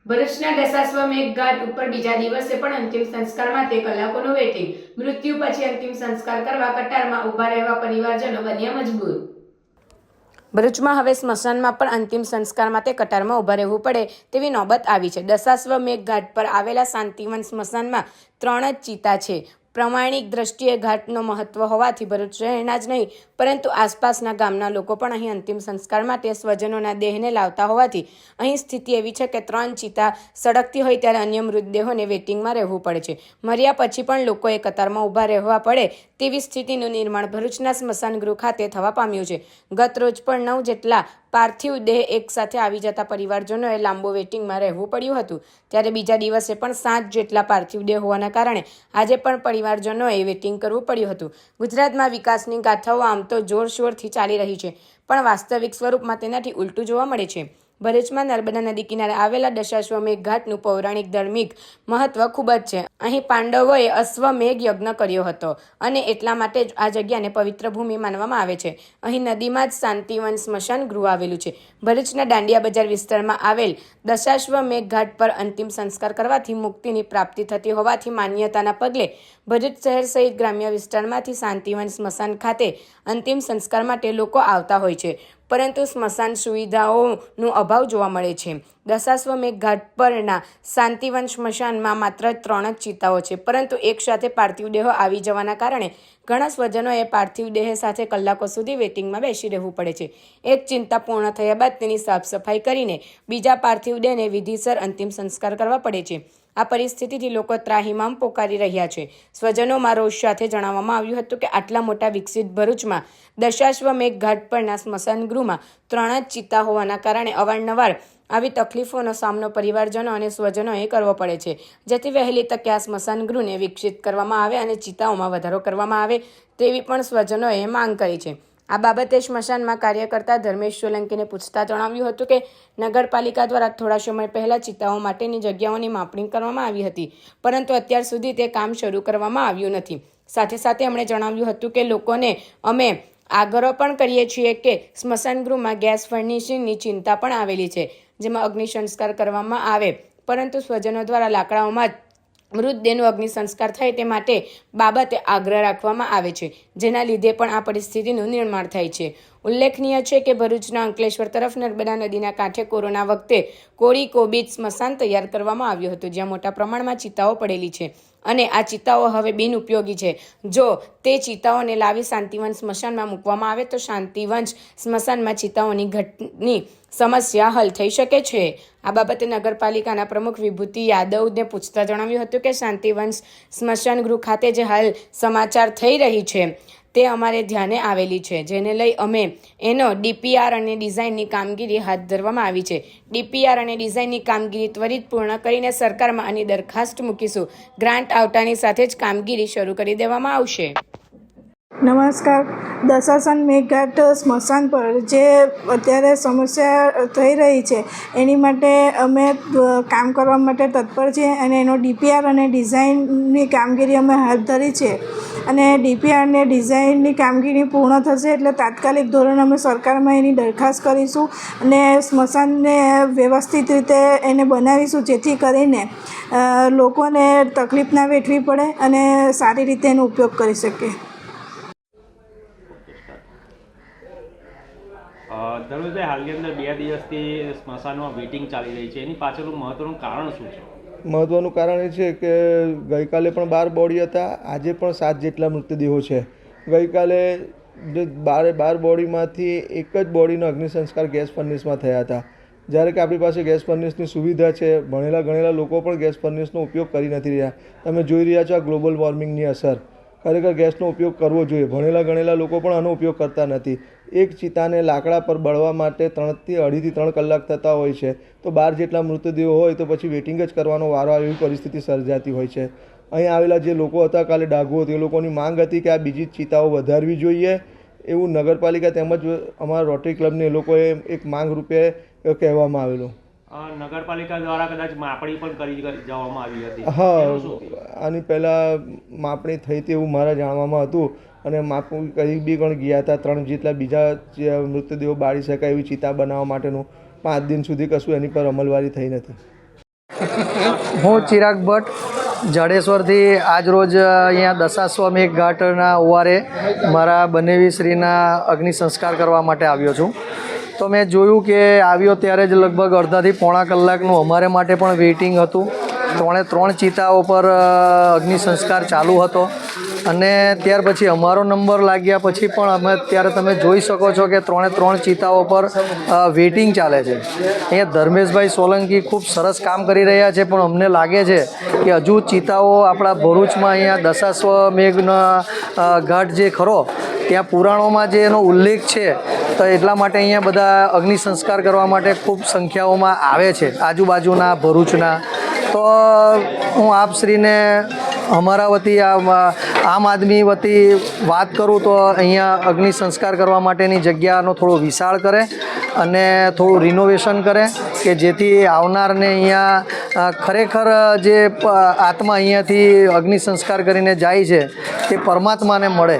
ભરૂચના દશાશ્વમેઘ ઘાટ ઉપર બીજા દિવસે પણ અંતિમ સંસ્કાર માટે કલાકોનું વેઇટિંગ. મૃત્યુ પછી અંતિમ સંસ્કાર કરવા કતારમાં ઊભા રહેવા પરિવારજનો બન્યા મજબૂર. ભરૂચમાં હવે સ્મશાનમાં પણ અંતિમ સંસ્કાર માટે કતારમાં ઊભા રહેવું પડે તેવી નોબત આવી છે. દશાશ્વમેઘ ઘાટ પર આવેલા શાંતિવન સ્મશાનમાં 3 જ ચિતા છે. પ્રમાણિક દ્રષ્ટિએ ઘાટનો મહત્વ હોવાથી ભરૂચ શહેરના જ નહીં પરંતુ આસપાસના ગામના લોકો પણ અહીં અંતિમ સંસ્કાર માટે સ્વજનોના દેહને લાવતા હોવાથી અહીં સ્થિતિ એવી છે કે 3 ચિતા સળગતી હોય ત્યારે અન્ય મૃતદેહોને વેટિંગમાં રહેવું પડે છે. મર્યા પછી પણ લોકોએ કતારમાં ઊભા રહેવા પડે તેવી સ્થિતિનું નિર્માણ ભરૂચના સ્મશાન ગૃહ ખાતે થવા પામ્યું છે. ગત રોજ પણ 9 જેટલા પાર્થિવ દેહ એક સાથે આવી જતા પરિવારજનોએ લાંબો વેટિંગમાં રહેવું પડ્યું હતું. ત્યારે બીજા દિવસે પણ 7 જેટલા પાર્થિવ દેહ હોવાના કારણે આજે પણ પરિવારજનોએ વેટિંગ કરવું પડ્યું હતું. ગુજરાતમાં વિકાસની ગાથાઓ આમ તો જોરશોરથી ચાલી રહી છે પણ વાસ્તવિક સ્વરૂપમાં તેનાથી ઉલટું જોવા મળે છે. ભરૂચમાં નર્મદા નદી કિનારે આવેલા દશાશ્વમેઘ ઘાટનું પૌરાણિક ધાર્મિક મહત્વ ખૂબ જ છે. અહીં પાંડવોએ અશ્વમેઘ યજ્ઞ કર્યો હતો અને એટલા માટે જ આ જગ્યાને પવિત્ર ભૂમિ માનવામાં આવે છે. અહીં નદીમાં જ શાંતિવન સ્મશાન ગૃહ આવેલું છે. ભરૂચના દાંડિયા બજાર વિસ્તારમાં આવેલ દશાશ્વમેઘ ઘાટ પર અંતિમ સંસ્કાર કરવાથી મુક્તિની પ્રાપ્તિ થતી હોવાથી માન્યતાના પગલે ભરૂચ શહેર સહિત ગ્રામ્ય વિસ્તારમાંથી શાંતિવન સ્મશાન ખાતે અંતિમ સંસ્કાર માટે લોકો આવતા હોય છે પરંતુ સ્મશાન સુવિધાઓનો અભાવ જોવા મળે છે. દશાશ્વમેઘ ઘાટ પરના શાંતિવન સ્મશાનમાં માત્ર 3 જ ચિતાઓ છે પરંતુ એક સાથે પાર્થિવ દેહો આવી જવાના કારણે ઘણા સ્વજનોએ પાર્થિવ દેહ સાથે કલાકો સુધી વેટિંગમાં બેસી રહેવું પડે છે. એક ચિંતા પૂર્ણ થયા બાદ તેની સાફ સફાઈ કરીને બીજા પાર્થિવ દેહને વિધિસર અંતિમ સંસ્કાર કરવા પડે છે. આ પરિસ્થિતિથી લોકો ત્રાહિમામ પોકારી રહ્યા છે. સ્વજનોમાં રોષ સાથે જણાવવામાં આવ્યું હતું કે આટલા મોટા વિકસિત ભરૂચમાં દશાશ્વમેઘ ઘાટ પરના સ્મશાન ગૃહમાં 3 જ ચિતા હોવાના કારણે અવારનવાર આવી તકલીફોનો સામનો પરિવારજનો અને સ્વજનોએ કરવો પડે છે. જેથી વહેલી તકે આ સ્મશાન ગૃહને વિકસિત કરવામાં આવે અને ચિતાઓમાં વધારો કરવામાં આવે તેવી પણ સ્વજનોએ માંગ કરી છે. આ બાબતે સ્મશાનમાં કાર્ય કરતા ધર્મેશ સોલંકીને પૂછતા જણાવ્યું હતું કે નગરપાલિકા દ્વારા થોડા સમય પહેલા ચિતાઓ માટેની જગ્યાઓની માપણી કરવામાં આવી હતી પરંતુ અત્યાર સુધી તે કામ શરૂ કરવામાં આવ્યું નથી. સાથે સાથે એમણે જણાવ્યું હતું કે લોકોને અમે આગ્રહ પણ કરીએ છીએ કે સ્મશાન ગૃહમાં ગેસ ફર્નિશિંગની ચિંતા પણ આવેલી છે જેમાં અગ્નિ સંસ્કાર કરવામાં આવે પરંતુ સ્વજનો દ્વારા લાકડાઓમાં મૃતદેહનો અગ્નિ સંસ્કાર થાય તે માટે બાબતે આગ્રહ રાખવામાં આવે છે જેના લીધે પણ આ પરિસ્થિતિનું નિર્માણ થાય છે. ઉલ્લેખનીય છે કે ભરૂચના અંકલેશ્વર તરફ નર્મદા નદીના કાંઠે કોરોના વખતે કોળી કોબીજ સ્મશાન તૈયાર કરવામાં આવ્યું હતું જ્યાં મોટા પ્રમાણમાં ચિતાઓ પડેલી છે અને આ ચિતાઓ હવે બિનઉપયોગી છે. જો તે ચિતાઓને લાવી શાંતિવન સ્મશાનમાં મૂકવામાં આવે તો શાંતિવન સ્મશાનમાં ચિતાઓની ઘટની સમસ્યા હલ થઈ શકે છે. આ બાબતે નગરપાલિકાના પ્રમુખ વિભૂતિ યાદવને પૂછતા જણાવ્યું હતું કે શાંતિવન સ્મશાન ગૃહ ખાતે જે હાલ સમાચાર થઈ રહી છે તે અમારે ધ્યાને આવેલી છે જેને લઈ અમે એનો ડીપીઆર અને ડિઝાઇનની કામગીરી હાથ ધરવામાં આવી છે. ડીપીઆર અને ડિઝાઇનની કામગીરી ત્વરિત પૂર્ણ કરીને સરકારમાં આની દરખાસ્ત મૂકીશું. ગ્રાન્ટ આવતાની સાથે જ કામગીરી શરૂ કરી દેવામાં આવશે. નમસ્કાર. દશાશ્વમેઘ ઘાટ સ્મશાન પર જે અત્યારે સમસ્યા થઈ રહી છે એની માટે અમે કામ કરવા માટે તત્પર છીએ અને એનો ડીપીઆર અને ડિઝાઇનની કામગીરી અમે હાથ ધરી છે અને ડીપીઆર અને ડિઝાઇનની કામગીરી પૂર્ણ થશે એટલે તાત્કાલિક ધોરણે અમે સરકારમાં એની દરખાસ્ત કરીશું અને સ્મશાનને વ્યવસ્થિત રીતે એને બનાવીશું જેથી કરીને લોકોને તકલીફ ના વેઠવી પડે અને સારી રીતે એનો ઉપયોગ કરી શકે. ધર્મેશભાઈ, હાલની અંદર 2 દિવસથી સ્મશાનમાં વેઇટિંગ ચાલી રહી છે, એની પાછળનું મહત્વનું કારણ શું છે? મહત્ત્વનું કારણ એ છે કે ગઈકાલે પણ 12 બોડી હતા, આજે પણ 7 જેટલા મૃતદેહો છે. ગઈકાલે 12 બોડીમાંથી એક જ બોડીનો અગ્નિ સંસ્કાર ગેસ ફર્નેસમાં થયા હતા. જ્યારે કે આપણી પાસે ગેસ ફર્નેસની સુવિધા છે, ભણેલા ગણેલા લોકો પણ ગેસ ફર્નેસનો ઉપયોગ કરી નથી રહ્યા. તમે જોઈ રહ્યા છો આ ગ્લોબલ વોર્મિંગની અસર. ખરેખર ગેસનો ઉપયોગ કરવો જોઈએ. ભણેલા ગણેલા લોકો પણ આનો ઉપયોગ કરતા નથી. એક ચિતાને લાકડા પર બળવા માટે 2.5 થી 3 કલાક થતા હોય છે તો 12 જેટલા મૃતદેહો હોય તો પછી વેઇટિંગ જ કરવાનો વારો આવે એવી પરિસ્થિતિ સર્જાતી હોય છે. અહીં આવેલા જે લોકો હતા કાલે ડાઘો તે લોકોની માંગ હતી કે આ બીજી ચિતાઓ વધારવી જોઈએ એવું નગરપાલિકા તેમજ અમારા રોટરી ક્લબને એ લોકોએ એક માંગ રૂપે કહેવામાં આવેલું. નગરપાલિકા દ્વારા કદાચ માપણી પણ કરી જવામાં આવી હતી. હા, આની પહેલાં માપણી થઈ હતી એવું મારા જાણવામાં હતું અને માપણી કરી બી પણ ગયા હતા. 3 જેટલા બીજા મૃતદેહો બાળી શકાય એવી ચિતા બનાવવા માટેનું 5 દિન સુધી કશું એની પર અમલવારી થઈ નથી. હું ચિરાગ ભટ્ટ જાડેશ્વરથી આજરોજ અહીંયા દશાશ્વમેઘ ઘાટના ઓવારે મારા બનેવીશ્રીના અગ્નિ સંસ્કાર કરવા માટે આવ્યો છું. તો મેં જોયું કે આવ્યો ત્યારે જ લગભગ અડધાથી પોણા કલાકનું અમારે માટે પણ વેઇટિંગ હતું. 3 ચિતાઓ પર અગ્નિ સંસ્કાર ચાલુ હતો અને ત્યાર પછી અમારો નંબર લાગ્યા પછી પણ અમે ત્યારે તમે જોઈ શકો છો કે 3 ચિતાઓ પર વેઇટિંગ ચાલે છે. અહીંયા ધર્મેશભાઈ સોલંકી ખૂબ સરસ કામ કરી રહ્યા છે, પણ અમને લાગે છે કે હજુ ચિતાઓ આપણા ભરૂચમાં અહીંયા દશાશ્વમેઘના ઘાટ જે ખરો ત્યાં પુરાણોમાં જે એનો ઉલ્લેખ છે, તો એટલા માટે અહીંયા બધા અગ્નિ સંસ્કાર કરવા માટે ખૂબ સંખ્યાઓમાં આવે છે આજુબાજુના ભરૂચના. તો હું આપશ્રીને અમારા વતી આમ આદમી વતી વાત કરું તો અહીંયા અગ્નિ સંસ્કાર કરવા માટેની જગ્યાનો થોડો વિશાળ કરે અને થોડું રિનોવેશન કરે કે જેથી આવનારને અહીંયા ખરેખર જે આત્મા અહીંયાથી અગ્નિ સંસ્કાર કરીને જાય છે તે પરમાત્માને મળે.